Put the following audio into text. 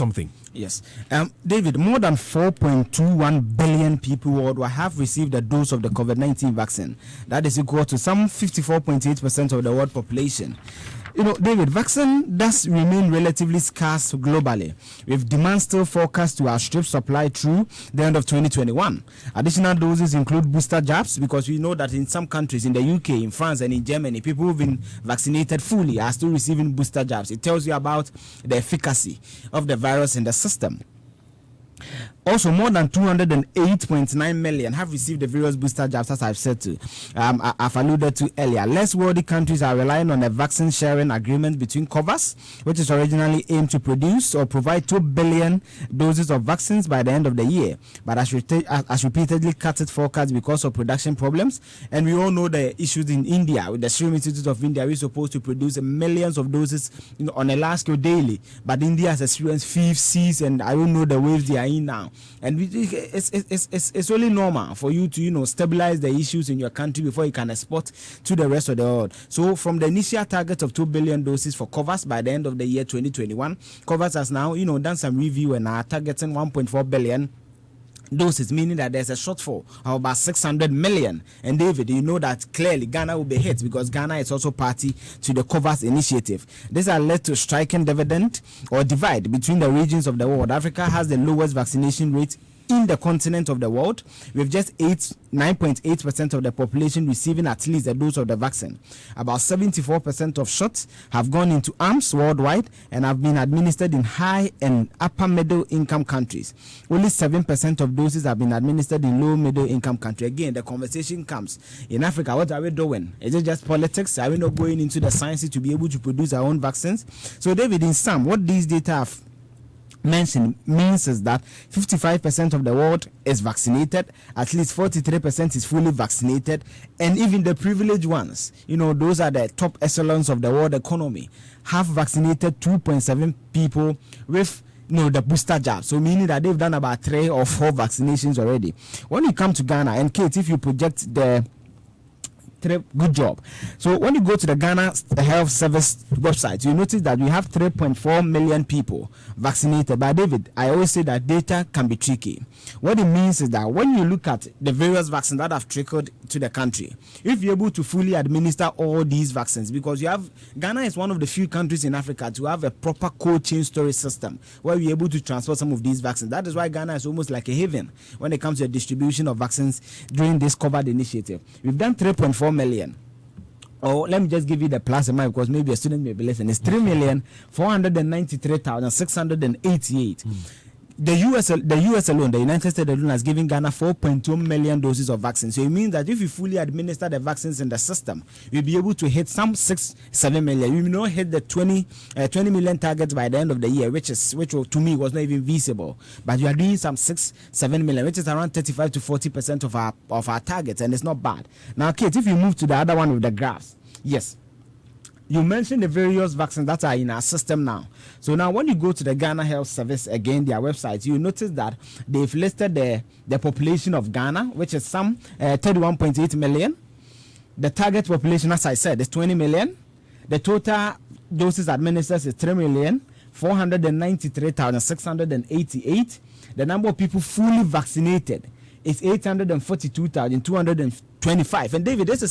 something. Yes. David, more than 4.21 billion people worldwide have received a dose of the COVID-19 vaccine. That is equal to some 54.8% of the world population. You know, David, vaccine does remain relatively scarce globally, with demand still forecast to outstrip supply through the end of 2021. Additional doses include booster jabs, because we know that in some countries, in the UK, in France, and in Germany, people who've been vaccinated fully are still receiving booster jabs. It tells you about the efficacy of the virus in the system. Also, more than 208.9 million have received the various booster jabs, as I've said to, I've alluded to earlier. Less wealthy countries are relying on a vaccine sharing agreement between COVAX, which is originally aimed to produce or provide 2 billion doses of vaccines by the end of the year, but as repeatedly cut its forecast because of production problems. And we all know the issues in India with the Serum Institute of India. We're supposed to produce millions of doses, you know, on a large scale daily, but India has experienced fifth seas, and I don't know the waves they are in now. And it's really normal for you to, you know, stabilize the issues in your country before you can export to the rest of the world. So from the initial target of 2 billion doses for COVAX by the end of the year 2021, COVAX has now, you know, done some review and are targeting 1.4 billion doses, meaning that there's a shortfall of about 600 million. And David, you know that clearly Ghana will be hit, because Ghana is also party to the COVAX initiative. This has led to striking dividend or divide between the regions of the world. Africa has the lowest vaccination rate in the continent of the world, with just 9.8% of the population receiving at least a dose of the vaccine. About 74% of shots have gone into arms worldwide and have been administered in high and upper middle income countries. Only 7% of doses have been administered in low middle income countries. Again, the conversation comes, in Africa, what are we doing? Is it just politics? Are we not going into the science to be able to produce our own vaccines? So David, in sum, what these data have mentioned means is that 55% of the world is vaccinated, at least 43% is fully vaccinated, and even the privileged ones, you know, those are the top echelons of the world economy, have vaccinated 2.7 people with, you know, the booster jab. So meaning that they've done about 3 or 4 vaccinations already. When you come to Ghana, and Kate, if you project the good job. So when you go to the Ghana Health Service website, you notice that we have 3.4 million people vaccinated. But David, I always say that data can be tricky. What it means is that when you look at the various vaccines that have trickled to the country, if you're able to fully administer all these vaccines, because you have, Ghana is one of the few countries in Africa to have a proper cold chain storage system where we're able to transfer some of these vaccines. That is why Ghana is almost like a haven when it comes to the distribution of vaccines during this COVID initiative. We've done 3.4 million. Or let me just give you the plus amount, because maybe a student may be listening. It's 3,493,688. The US alone, the United States alone, has given Ghana 4.2 million doses of vaccine. So it means that if you fully administer the vaccines in the system, you'll be able to hit some 6-7 million. You will not hit the 20 million targets by the end of the year, which to me was not even visible. But you are doing some 6-7 million, which is around 35 to 40% of our targets, and it's not bad. Now, Kate, if you move to the other one with the graphs, yes. You mentioned the various vaccines that are in our system now. So now when you go to the Ghana Health Service, again, their website, you notice that they've listed the population of Ghana, which is some 31.8 million. The target population, as I said, is 20 million. The total doses administered is 3,493,688. The number of people fully vaccinated is 842,225. And David, this is